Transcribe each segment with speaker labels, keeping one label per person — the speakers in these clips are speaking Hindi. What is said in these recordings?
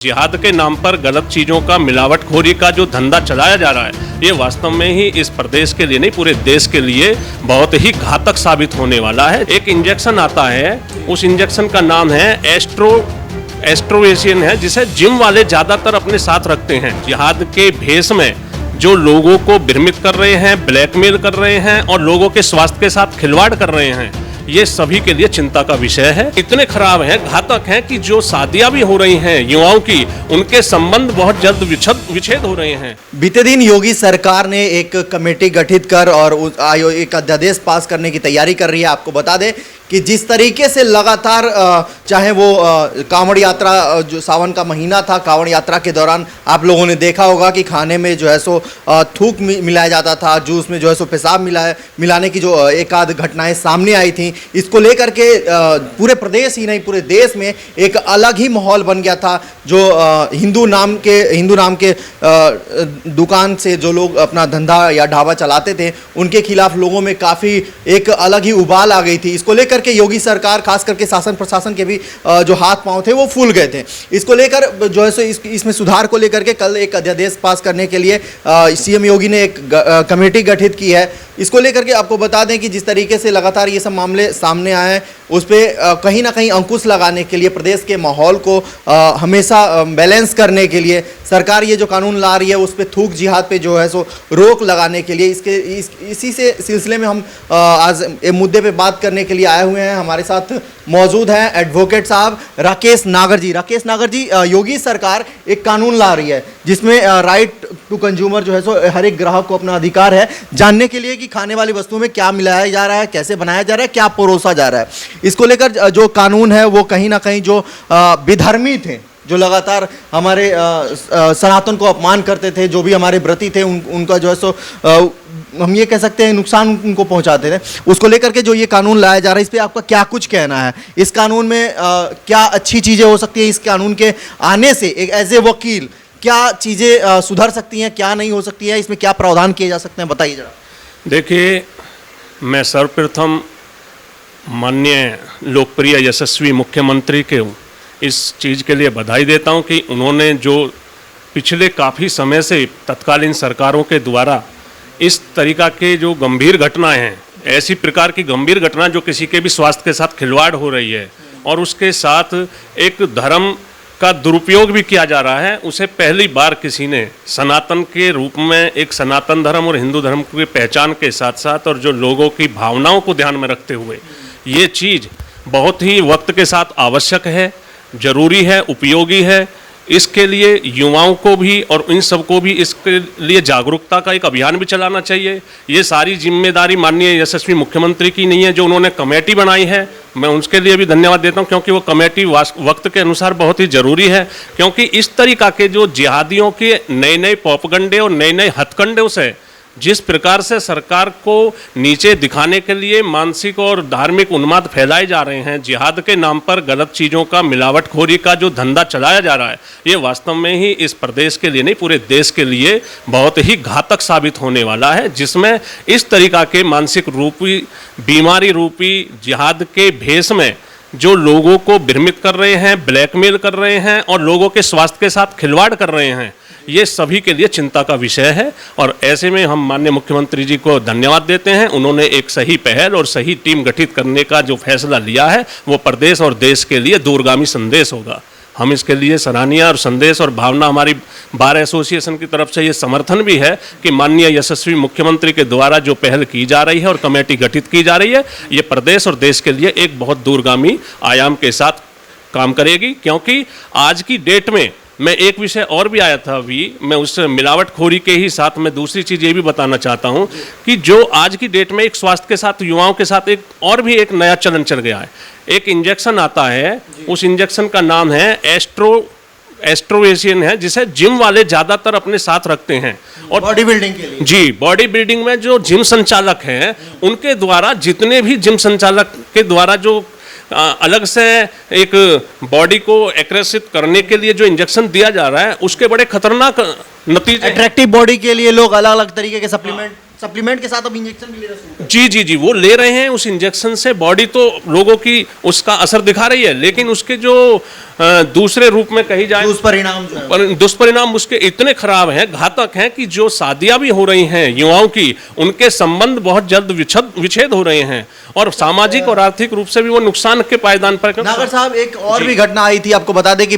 Speaker 1: जिहाद के नाम पर गलत चीजों का मिलावटखोरी का जो धंधा चलाया जा रहा है, ये वास्तव में ही इस प्रदेश के लिए नहीं पूरे देश के लिए बहुत ही घातक साबित होने वाला है। एक इंजेक्शन आता है, उस इंजेक्शन का नाम है एस्ट्रोवेशियन है, जिसे जिम वाले ज्यादातर अपने साथ रखते हैं। जिहाद के भेष में जो लोगों को भ्रमित कर रहे हैं, ब्लैकमेल कर रहे हैं और लोगों के स्वास्थ्य के साथ खिलवाड़ कर रहे हैं, ये सभी के लिए चिंता का विषय है। इतने खराब हैं, घातक हैं कि जो शादियां भी हो रही हैं युवाओं की, उनके संबंध बहुत जल्द विच्छेद हो रहे हैं।
Speaker 2: बीते दिन योगी सरकार ने एक कमेटी गठित कर और एक अध्यादेश पास करने की तैयारी कर रही है। आपको बता दें कि जिस तरीके से लगातार चाहे वो कांवड़ यात्रा, जो सावन का महीना था, कांवड़ यात्रा के दौरान आप लोगों ने देखा होगा कि खाने में जो है सो थूक मिलाया जाता था, जूस में जो है सो पेशाब मिलाने की जो एक आध घटनाएं सामने आई थी। इसको लेकर के पूरे प्रदेश ही नहीं पूरे देश में एक अलग ही माहौल बन गया था। जो हिंदू नाम के दुकान से जो लोग अपना धंधा या ढाबा चलाते थे, उनके खिलाफ लोगों में काफ़ी एक अलग ही उबाल आ गई थी। इसको लेकर के योगी सरकार, खास करके शासन प्रशासन के भी जो हाथ पांव थे वो फूल गए थे। इसको लेकर जो है सो इसमें सुधार को लेकर के कल एक अध्यादेश पास करने के लिए सीएम योगी ने एक कमेटी गठित की है। इसको लेकर के आपको बता दें कि जिस तरीके से लगातार ये सब मामले सामने आए हैं, उस पर कहीं ना कहीं अंकुश लगाने के लिए, प्रदेश के माहौल को हमेशा बैलेंस करने के लिए सरकार ये जो कानून ला रही है, उस पर थूक जिहाद पे जो है सो रोक लगाने के लिए इसी से सिलसिले में हम आज ये मुद्दे पे बात करने के लिए आए हुए हैं। हमारे साथ मौजूद हैं एडवोकेट साहब राकेश नागर जी। राकेश नागर जी, योगी सरकार एक कानून ला रही है जिसमें राइट टू कंज्यूमर जो है सो हर एक ग्राहक को अपना अधिकार है जानने के लिए कि खाने वाली वस्तुओं में क्या मिलाया जा रहा है, कैसे बनाया जा रहा है, क्या परोसा जा रहा है। इसको लेकर जो कानून है वो कहीं ना कहीं जो विधर्मी थे, जो लगातार हमारे सनातन को अपमान करते थे, जो भी हमारे व्रती थे, उनका जो है सो हम ये कह सकते हैं नुकसान उनको पहुंचाते थे, उसको लेकर के जो ये कानून लाया जा रहा है, इस पे आपका क्या कुछ कहना है? इस कानून में क्या अच्छी चीज़ें हो सकती हैं? इस कानून के आने से एक एज ए वकील क्या चीज़ें सुधर सकती हैं, क्या नहीं हो सकती है, इसमें क्या प्रावधान किए जा सकते हैं, बताइए जरा।
Speaker 1: देखिए, मैं सर्वप्रथम माननीय लोकप्रिय यशस्वी मुख्यमंत्री के इस चीज़ के लिए बधाई देता हूं कि उन्होंने जो पिछले काफ़ी समय से तत्कालीन सरकारों के द्वारा इस तरीक़ा के जो गंभीर घटनाएं हैं, ऐसी प्रकार की गंभीर घटना जो किसी के भी स्वास्थ्य के साथ खिलवाड़ हो रही है और उसके साथ एक धर्म का दुरुपयोग भी किया जा रहा है, उसे पहली बार किसी ने सनातन के रूप में, एक सनातन धर्म और हिंदू धर्म की पहचान के साथ साथ और जो लोगों की भावनाओं को ध्यान में रखते हुए ये चीज़ बहुत ही वक्त के साथ आवश्यक है, ज़रूरी है, उपयोगी है। इसके लिए युवाओं को भी और इन सबको भी इसके लिए जागरूकता का एक अभियान भी चलाना चाहिए। ये सारी जिम्मेदारी माननीय यशस्वी मुख्यमंत्री की नहीं है, जो उन्होंने कमेटी बनाई है, मैं उसके लिए भी धन्यवाद देता हूं, क्योंकि वो कमेटी वक्त के अनुसार बहुत ही ज़रूरी है। क्योंकि इस तरीक़ा के जो जिहादियों के नए नए प्रोपेगेंडे और नए नए हथकंडों से जिस प्रकार से सरकार को नीचे दिखाने के लिए मानसिक और धार्मिक उन्माद फैलाए जा रहे हैं, जिहाद के नाम पर गलत चीज़ों का मिलावटखोरी का जो धंधा चलाया जा रहा है, ये वास्तव में ही इस प्रदेश के लिए नहीं पूरे देश के लिए बहुत ही घातक साबित होने वाला है। जिसमें इस तरीक़ा के मानसिक रूपी, बीमारी रूपी जिहाद के भेष में जो लोगों को भ्रमित कर रहे हैं, ब्लैकमेल कर रहे हैं और लोगों के स्वास्थ्य के साथ खिलवाड़ कर रहे हैं, ये सभी के लिए चिंता का विषय है। और ऐसे में हम माननीय मुख्यमंत्री जी को धन्यवाद देते हैं। उन्होंने एक सही पहल और सही टीम गठित करने का जो फैसला लिया है, वो प्रदेश और देश के लिए दूरगामी संदेश होगा। हम इसके लिए सराहनीय और संदेश और भावना, हमारी बार एसोसिएशन की तरफ से ये समर्थन भी है कि माननीय यशस्वी मुख्यमंत्री के द्वारा जो पहल की जा रही है और कमेटी गठित की जा रही है, ये प्रदेश और देश के लिए एक बहुत दूरगामी आयाम के साथ काम करेगी। क्योंकि आज की डेट में मैं एक विषय और भी आया था अभी, मैं उस मिलावटखोरी के ही साथ मैं दूसरी चीज़ ये भी बताना चाहता हूँ कि जो आज की डेट में एक स्वास्थ्य के साथ, युवाओं के साथ एक और भी एक नया चलन चल गया है। एक इंजेक्शन आता है, उस इंजेक्शन का नाम है एस्ट्रोवेशियन है, जिसे जिम वाले ज़्यादातर अपने साथ रखते हैं और
Speaker 2: बॉडी बिल्डिंग के लिए।
Speaker 1: जी, बॉडी बिल्डिंग में जो जिम संचालक हैं, उनके द्वारा, जितने भी जिम संचालक के द्वारा जो अलग से एक बॉडी को आकर्षित करने के लिए जो इंजेक्शन दिया जा रहा है, उसके बड़े खतरनाक नतीजे।
Speaker 2: अट्रैक्टिव बॉडी के लिए लोग अलग अलग तरीके के सप्लीमेंट सप्लीमेंट के साथ अब इंजेक्शन भी लेना शुरू कर
Speaker 1: जी जी जी, वो ले रहे हैं। उस इंजेक्शन से बॉडी तो लोगों की उसका असर दिखा रही है, लेकिन उसके जो दूसरे रूप में कही जाए
Speaker 2: दुष्परिणाम जो है
Speaker 1: दुष्परिणाम उसके इतने खराब हैं, घातक हैं कि जो शादियां भी हो रही हैं युवाओं की, उनके संबंध बहुत जल्द विच्छेद हो रहे हैं और सामाजिक और आर्थिक रूप से भी वो नुकसान के पायदान पर।
Speaker 2: नागर साहब, एक और भी घटना आई थी, आपको बता दें कि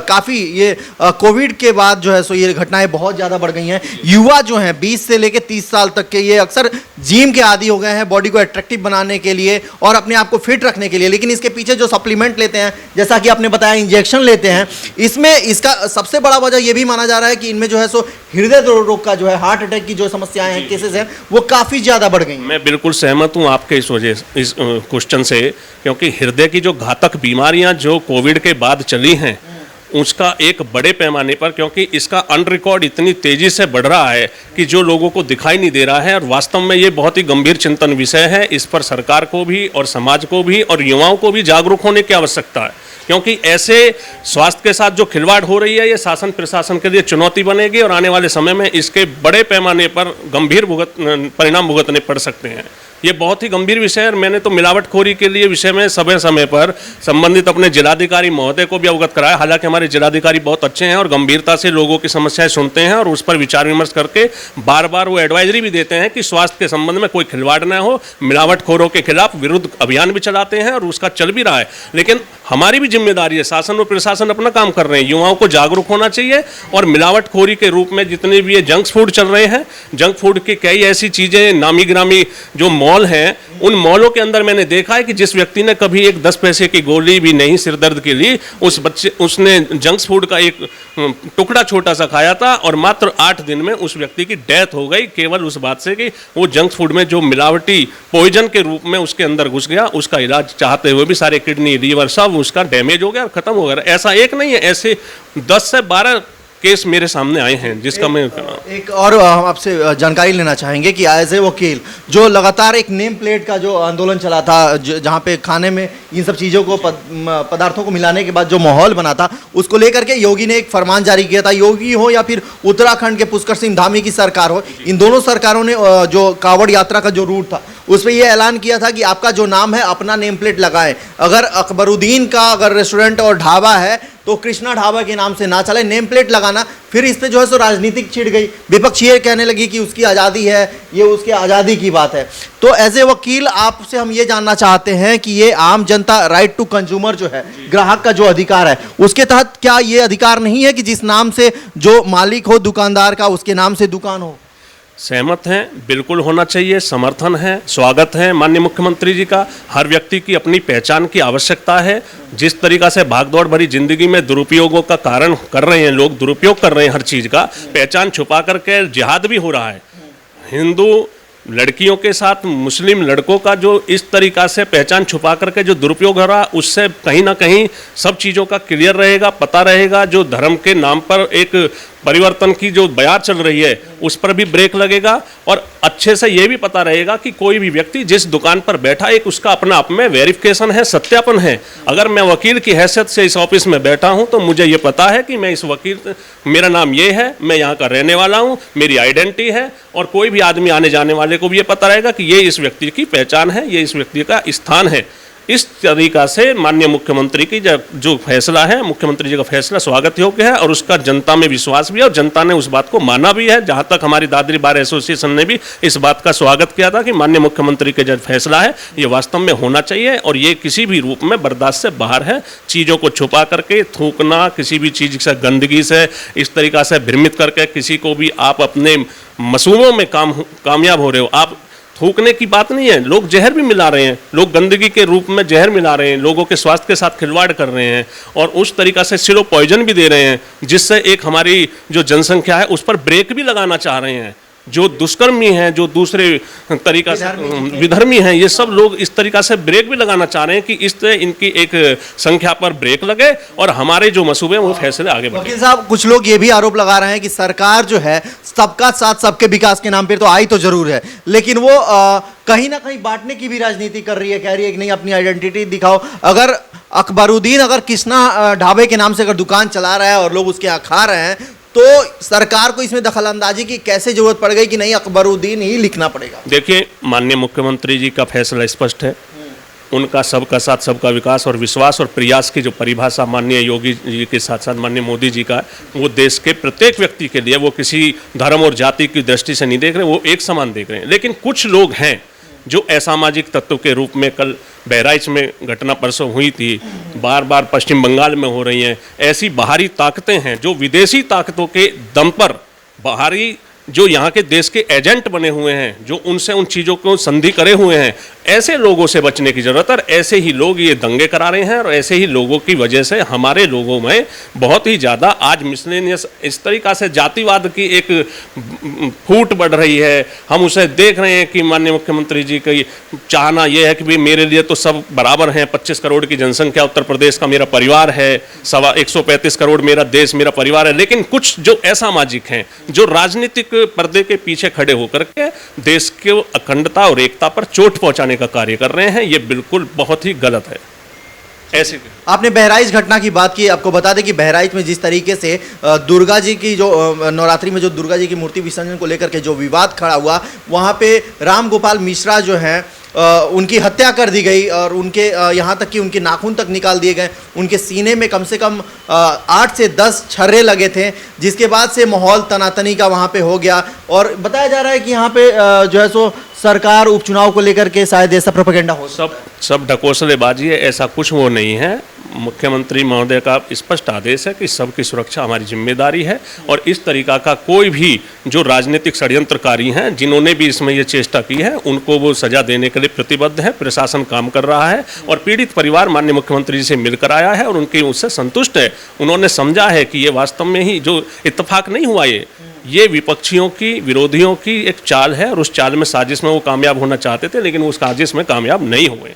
Speaker 2: काफी ये कोविड के बाद जो है सो ये घटनाएं बहुत ज्यादा बढ़ गई हैं। युवा जो हैं 20 से लेकर 30 साल तक के, ये अक्सर जिम के आदी हो गए हैं बॉडी को अट्रैक्टिव बनाने के लिए और अपने आप को फिट रखने के लिए, लेकिन इसके पीछे जो सप्लीमेंट लेते हैं, जैसा कि आपने बताया इंजेक्शन लेते हैं, इसमें इसका सबसे बड़ा वजह यह भी माना जा रहा है कि इनमें जो है सो हृदय रोग का जो है, हार्ट अटैक की जो समस्याएं हैं, केसेस हैं, वो काफी ज्यादा बढ़ गई हैं।
Speaker 1: मैं बिल्कुल सहमत हूं आपके इस क्वेश्चन से, क्योंकि हृदय की जो घातक बीमारियां जो कोविड के बाद चली हैं, उसका एक बड़े पैमाने पर, क्योंकि इसका अन रिकॉर्ड इतनी तेजी से बढ़ रहा है कि जो लोगों को दिखाई नहीं दे रहा है, और वास्तव में ये बहुत ही गंभीर चिंतन विषय है। इस पर सरकार को भी और समाज को भी और युवाओं को भी जागरूक होने की आवश्यकता है, क्योंकि ऐसे स्वास्थ्य के साथ जो खिलवाड़ हो रही है, ये शासन प्रशासन के लिए चुनौती बनेगी और आने वाले समय में इसके बड़े पैमाने पर गंभीर परिणाम भुगतने पड़ सकते हैं। ये बहुत ही गंभीर विषय है। मैंने तो मिलावटखोरी के लिए विषय में समय समय पर संबंधित अपने जिलाधिकारी महोदय को भी अवगत कराया। हालांकि हमारे जिलाधिकारी बहुत अच्छे हैं और गंभीरता से लोगों की समस्याएं सुनते हैं और उस पर विचार विमर्श करके बार बार वो एडवाइजरी भी देते हैं कि स्वास्थ्य के संबंध में कोई खिलवाड़ न हो। मिलावटखोरों के खिलाफ विरुद्ध अभियान भी चलाते हैं और उसका चल भी रहा है। लेकिन हमारी भी जिम्मेदारी है, शासन और प्रशासन अपना काम कर रहे हैं, युवाओं को जागरूक होना चाहिए। और मिलावटखोरी के रूप में जितने भी ये जंक फूड चल रहे हैं, जंक फूड की कई ऐसी चीज़ें, नामी गिरामी जो मॉल हैं, उन मॉलों के अंदर मैंने देखा है कि जिस व्यक्ति ने कभी एक 10 पैसे की गोली भी नहीं सिर दर्द के लिए, उसने जंक फूड का एक टुकड़ा छोटा सा खाया था और मात्र 8 दिन में उस व्यक्ति की डेथ हो गई, केवल उस बात से कि वो जंक फूड में जो मिलावटी पॉइजन के रूप में उसके अंदर घुस गया। उसका इलाज चाहते हुए भी सारे किडनी, लीवर सब उसका डैमेज हो गया और खत्म हो गया। ऐसा एक नहीं है, ऐसे 10 से 12 केस मेरे सामने आए हैं, जिसका मैं
Speaker 2: एक और आपसे जानकारी लेना चाहेंगे कि एज ए वकील, जो लगातार एक नेम प्लेट का जो आंदोलन चला था, जहाँ पे खाने में इन सब चीज़ों को पदार्थों को मिलाने के बाद जो माहौल बना था, उसको लेकर के योगी ने एक फरमान जारी किया था। योगी हो या फिर उत्तराखंड के पुष्कर सिंह धामी की सरकार हो, इन दोनों सरकारों ने जो कांवड़ यात्रा का जो रूट था, उस पर यह ऐलान किया था कि आपका जो नाम है अपना नेम प्लेट लगाएं। अगर अकबरुद्दीन का अगर रेस्टोरेंट और ढाबा है तो कृष्णा ढाबा के नाम से ना चले, नेम प्लेट लगाना। फिर इस पे जो है सो राजनीतिक छिड़ गई, विपक्ष ये कहने लगी कि उसकी आज़ादी है, ये उसकी आज़ादी की बात है। तो एज ए वकील आपसे हम ये जानना चाहते हैं कि ये आम जनता, राइट टू कंज्यूमर जो है, ग्राहक का जो अधिकार है, उसके तहत क्या ये अधिकार नहीं है कि जिस नाम से जो मालिक हो दुकानदार का, उसके नाम से दुकान हो?
Speaker 1: सहमत हैं, बिल्कुल होना चाहिए, समर्थन है, स्वागत है माननीय मुख्यमंत्री जी का। हर व्यक्ति की अपनी पहचान की आवश्यकता है। जिस तरीक़ा से भागदौड़ भरी जिंदगी में दुरुपयोगों का कारण कर रहे हैं लोग, दुरुपयोग कर रहे हैं हर चीज़ का, पहचान छुपा करके जिहाद भी हो रहा है। हिंदू लड़कियों के साथ मुस्लिम लड़कों का जो इस तरीक़ा से पहचान छुपा करके जो दुरुपयोग हो रहा, उससे कहीं ना कहीं सब चीज़ों का क्लियर रहेगा, पता रहेगा। जो धर्म के नाम पर एक परिवर्तन की जो बयार चल रही है, उस पर भी ब्रेक लगेगा और अच्छे से ये भी पता रहेगा कि कोई भी व्यक्ति जिस दुकान पर बैठा, एक उसका अपना आप में वेरिफिकेशन है, सत्यापन है। अगर मैं वकील की हैसियत से इस ऑफिस में बैठा हूं तो मुझे ये पता है कि मैं इस वकील, मेरा नाम ये है, मैं यहाँ का रहने वाला हूँ, मेरी आइडेंटिटी है। और कोई भी आदमी आने जाने वाले को भी ये पता रहेगा कि ये इस व्यक्ति की पहचान है, ये इस व्यक्ति का स्थान है। इस तरीका से माननीय मुख्यमंत्री की जो फैसला है, मुख्यमंत्री जी का फैसला स्वागत योग्य है और उसका जनता में विश्वास भी है और जनता ने उस बात को माना भी है। जहां तक हमारी दादरी बार एसोसिएशन ने भी इस बात का स्वागत किया था कि माननीय मुख्यमंत्री का जो फैसला है ये वास्तव में होना चाहिए और ये किसी भी रूप में बर्दाश्त से बाहर है। चीज़ों को छुपा करके थूकना, किसी भी चीज़ से, गंदगी से इस तरीका से भ्रमित करके किसी को भी आप अपने मसूबों में कामयाब हो रहे हो। आप थूकने की बात नहीं है, लोग जहर भी मिला रहे हैं, लोग गंदगी के रूप में जहर मिला रहे हैं, लोगों के स्वास्थ्य के साथ खिलवाड़ कर रहे हैं और उस तरीका से सिलो पॉइजन भी दे रहे हैं, जिससे एक हमारी जो जनसंख्या है उस पर ब्रेक भी लगाना चाह रहे हैं। जो दुष्कर्मी हैं, जो दूसरे तरीका से विधर्मी हैं, ये सब लोग इस तरीका से ब्रेक भी लगाना चाह रहे हैं कि इस तरह इनकी एक संख्या पर ब्रेक लगे और हमारे जो मसूबे वो फैसले आगे बढ़े।
Speaker 2: वकील साहब, कुछ लोग ये भी आरोप लगा रहे हैं कि सरकार जो है सबका साथ सबके विकास के नाम पर तो आई तो जरूर है, लेकिन वो कहीं ना कहीं बांटने की भी राजनीति कर रही है। कह रही है कि नहीं, अपनी आइडेंटिटी दिखाओ। अगर अकबरुद्दीन अगर कृष्णा ढाबे के नाम से अगर दुकान चला रहा है और लोग उसके यहाँ खा रहे हैं, तो सरकार को इसमें दखलंदाजी की कैसे जरूरत पड़ गई कि नहीं अकबरुद्दीन ही लिखना पड़ेगा?
Speaker 1: देखिए, माननीय मुख्यमंत्री जी का फैसला स्पष्ट है। उनका सबका साथ सबका विकास और विश्वास और प्रयास की जो परिभाषा माननीय योगी जी के साथ साथ माननीय मोदी जी का, वो देश के प्रत्येक व्यक्ति के लिए, वो किसी धर्म और जाति की दृष्टि से नहीं देख रहे, वो एक समान देख रहे हैं। लेकिन कुछ लोग हैं जो असामाजिक तत्व के रूप में, कल बहराइच में घटना परसों हुई थी, बार बार पश्चिम बंगाल में हो रही हैं, ऐसी बाहरी ताकतें हैं जो विदेशी ताकतों के दम पर बाहरी जो यहाँ के देश के एजेंट बने हुए हैं, जो उनसे उन चीज़ों को संधि करे हुए हैं, ऐसे लोगों से बचने की जरूरत है। और ऐसे ही लोग ये दंगे करा रहे हैं और ऐसे ही लोगों की वजह से हमारे लोगों में बहुत ही ज़्यादा आज मिसलेनियस इस तरीक़ा से जातिवाद की एक फूट बढ़ रही है। हम उसे देख रहे हैं कि माननीय मुख्यमंत्री जी की चाहना ये है कि भाई मेरे लिए तो सब बराबर हैं, 25 करोड़ की जनसंख्या उत्तर प्रदेश का मेरा परिवार है, 135 करोड़ मेरा देश मेरा परिवार है। लेकिन कुछ जो असामाजिक हैं, जो राजनीतिक पर्दे के पीछे खड़े होकर के देश के अखंडता और एकता पर चोट पहुंचाने का कार्य कर रहे हैं, ये बिल्कुल बहुत ही गलत है। ऐसे
Speaker 2: आपने बहराइच घटना की बात की, आपको बता दें कि बहराइच में जिस तरीके से दुर्गा जी की जो नवरात्रि में जो दुर्गा जी की मूर्ति विसर्जन को लेकर के जो विवाद खड़ा हुआ, वहाँ पे राम गोपाल मिश्रा जो हैं उनकी हत्या कर दी गई और उनके यहाँ तक कि उनके नाखून तक निकाल दिए गए। उनके सीने में कम से कम 8 से 10 छर्रे लगे थे, जिसके बाद से माहौल तनातनी का वहाँ पे हो गया। और बताया जा रहा है कि यहाँ पे जो है सो सरकार उपचुनाव को लेकर के शायद ऐसा प्रोपेगेंडा हो।
Speaker 1: सब ढकोसलेबाजी है, ऐसा कुछ वो नहीं है। मुख्यमंत्री महोदय का स्पष्ट आदेश है कि सबकी सुरक्षा हमारी जिम्मेदारी है और इस तरीका का कोई भी जो राजनीतिक षड्यंत्रकारी हैं, जिन्होंने भी इसमें ये चेष्टा की है, उनको वो सजा देने के लिए प्रतिबद्ध है। प्रशासन काम कर रहा है और पीड़ित परिवार माननीय मुख्यमंत्री जी से मिलकर आया है और उनके उससे संतुष्ट है। उन्होंने समझा है कि ये वास्तव में ही जो इत्तेफाक नहीं हुआ, ये विपक्षियों की, विरोधियों की एक चाल है और उस चाल में, साजिश में वो कामयाब होना चाहते थे, लेकिन उस साजिश में कामयाब नहीं हुए।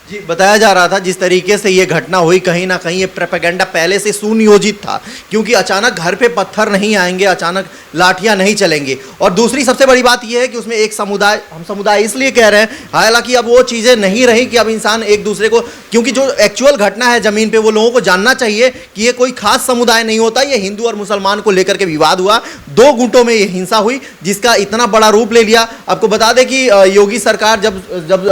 Speaker 2: जी, बताया जा रहा था जिस तरीके से ये घटना हुई, कहीं ना कहीं ये प्रोपेगेंडा पहले से सुनियोजित था, क्योंकि अचानक घर पे पत्थर नहीं आएंगे, अचानक लाठियां नहीं चलेंगी। और दूसरी सबसे बड़ी बात ये है कि उसमें एक समुदाय, हम समुदाय इसलिए कह रहे हैं, हालांकि अब वो चीज़ें नहीं रही कि अब इंसान एक दूसरे को, क्योंकि जो एक्चुअल घटना है ज़मीन पे, वो लोगों को जानना चाहिए कि ये कोई खास समुदाय नहीं होता। ये हिंदू और मुसलमान को लेकर के विवाद हुआ, 2 गुटों में ये हिंसा हुई, जिसका इतना बड़ा रूप ले लिया। आपको बता दें कि योगी सरकार जब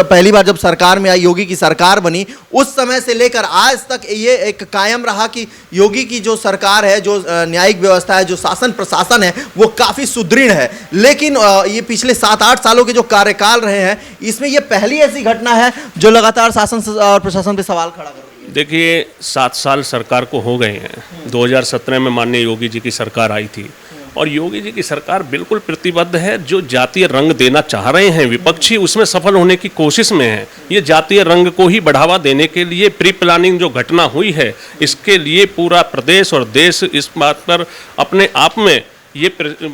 Speaker 2: पहली बार जब सरकार में आई, योगी की सरकार बनी, उस समय से लेकर आज तक ये एक कायम रहा कि योगी की जो सरकार है, जो न्यायिक व्यवस्था है, जो शासन प्रशासन है, वो काफी सुदृढ़ है। लेकिन ये पिछले 7-8 सालों के जो कार्यकाल रहे हैं, इसमें ये पहली ऐसी घटना है जो लगातार शासन और प्रशासन पे सवाल खड़ा कर रही है।
Speaker 1: देखिए, 7 साल सरकार को हो गए हैं। 2017 में माननीय योगी जी की सरकार आई थी और योगी जी की सरकार बिल्कुल प्रतिबद्ध है। जो जातीय रंग देना चाह रहे हैं विपक्षी, उसमें सफल होने की कोशिश में है। ये जातीय रंग को ही बढ़ावा देने के लिए प्री प्लानिंग जो घटना हुई है, इसके लिए पूरा प्रदेश और देश इस बात पर अपने आप में ये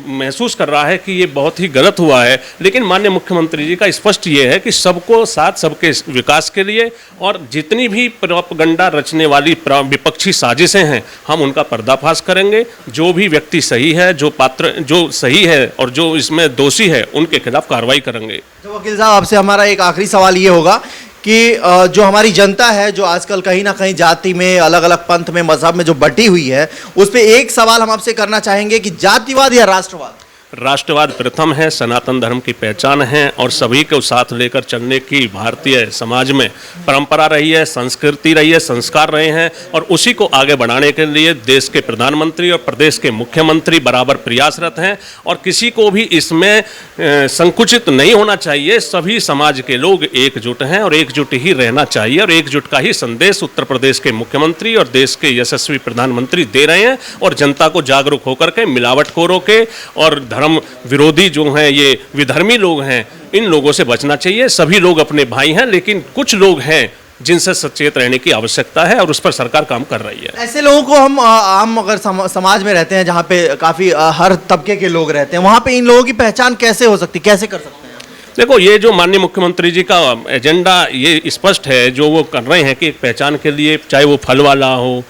Speaker 1: महसूस कर रहा है कि ये बहुत ही गलत हुआ है। लेकिन माननीय मुख्यमंत्री जी का स्पष्ट ये है कि सबको साथ, सबके विकास के लिए, और जितनी भी प्रोपेगेंडा रचने वाली विपक्षी साजिशें हैं, हम उनका पर्दाफाश करेंगे। जो भी व्यक्ति सही है, जो पात्र जो सही है और जो इसमें दोषी है, उनके खिलाफ कार्रवाई करेंगे।
Speaker 2: तो वकील साहब, आपसे हमारा एक आखिरी सवाल ये होगा कि जो हमारी जनता है, जो आजकल कहीं ना कहीं जाति में, अलग अलग पंथ में, मजहब में जो बटी हुई है, उस पर एक सवाल हम आपसे करना चाहेंगे कि जातिवाद या राष्ट्रवाद?
Speaker 1: राष्ट्रवाद प्रथम है, सनातन धर्म की पहचान है और सभी को साथ लेकर चलने की भारतीय समाज में परंपरा रही है, संस्कृति रही है, संस्कार रहे हैं और उसी को आगे बढ़ाने के लिए देश के प्रधानमंत्री और प्रदेश के मुख्यमंत्री बराबर प्रयासरत हैं और किसी को भी इसमें संकुचित नहीं होना चाहिए। सभी समाज के लोग एकजुट हैं और एकजुट ही रहना चाहिए और एकजुट का ही संदेश उत्तर प्रदेश के मुख्यमंत्री और देश के यशस्वी प्रधानमंत्री दे रहे हैं और जनता को जागरूक होकर के मिलावटखोरों के और धर्म विरोधी जो हैं, ये विधर्मी लोग हैं, इन लोगों से बचना चाहिए। सभी लोग अपने भाई हैं, लेकिन कुछ लोग हैं जिनसे सचेत रहने की आवश्यकता है और उस पर सरकार काम कर रही है।
Speaker 2: ऐसे लोगों को हम आम अगर समाज में रहते हैं, जहाँ पे काफ़ी हर तबके के लोग रहते हैं, वहाँ पे इन लोगों की पहचान कैसे हो सकती, कैसे कर सकते हैं?
Speaker 1: देखो, ये जो माननीय मुख्यमंत्री जी का एजेंडा ये स्पष्ट है, जो वो कर रहे हैं कि एक पहचान के लिए, चाहे वो फल वाला हो,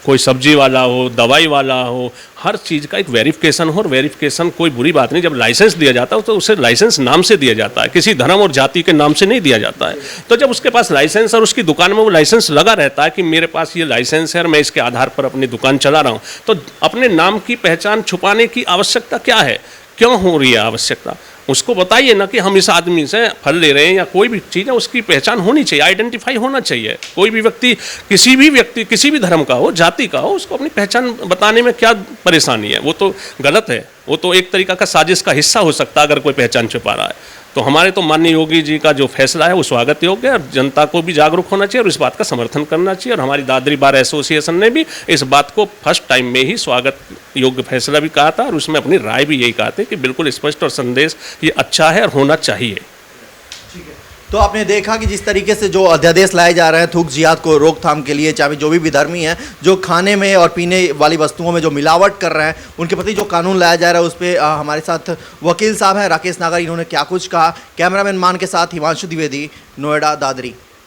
Speaker 1: कोई सब्जी वाला हो, दवाई वाला हो, हर चीज़ का एक वेरिफिकेशन हो। और वेरिफिकेशन कोई बुरी बात नहीं, जब लाइसेंस दिया जाता है तो उसे लाइसेंस नाम से दिया जाता है, किसी धर्म और जाति के नाम से नहीं दिया जाता है। तो जब उसके पास लाइसेंस और उसकी दुकान में वो लाइसेंस लगा रहता है कि मेरे पास ये लाइसेंस है और मैं इसके आधार पर अपनी दुकान चला रहा हूँ, तो अपने नाम की पहचान छुपाने की आवश्यकता क्या है, क्यों हो रही है आवश्यकता? उसको बताइए ना कि हम इस आदमी से फल ले रहे हैं या कोई भी चीज़ है, उसकी पहचान होनी चाहिए, आइडेंटिफाई होना चाहिए। कोई भी व्यक्ति किसी भी धर्म का हो, जाति का हो, उसको अपनी पहचान बताने में क्या परेशानी है? वो तो गलत है, वो तो एक तरीका का साजिश का हिस्सा हो सकता है अगर कोई पहचान छुपा रहा है। तो हमारे तो माननीय योगी जी का जो फैसला है वो स्वागत योग्य है और जनता को भी जागरूक होना चाहिए और इस बात का समर्थन करना चाहिए। और हमारी दादरी बार एसोसिएशन ने भी इस बात को फर्स्ट टाइम में ही स्वागत योग्य फैसला भी कहा था और उसमें अपनी राय भी यही कहा था कि बिल्कुल स्पष्ट और संदेश ये अच्छा है और होना चाहिए।
Speaker 2: तो आपने देखा कि जिस तरीके से जो अध्यादेश लाए जा रहे हैं थूक जिहाद को रोकथाम के लिए, चाहे जो भी विधर्मी हैं जो खाने में और पीने वाली वस्तुओं में जो मिलावट कर रहे हैं, उनके प्रति जो कानून लाया जा रहा है उस पर हमारे साथ वकील साहब हैं राकेश नागर, इन्होंने क्या कुछ कहा। कैमरामैन मान के साथ हिमांशु द्विवेदी, नोएडा, दादरी।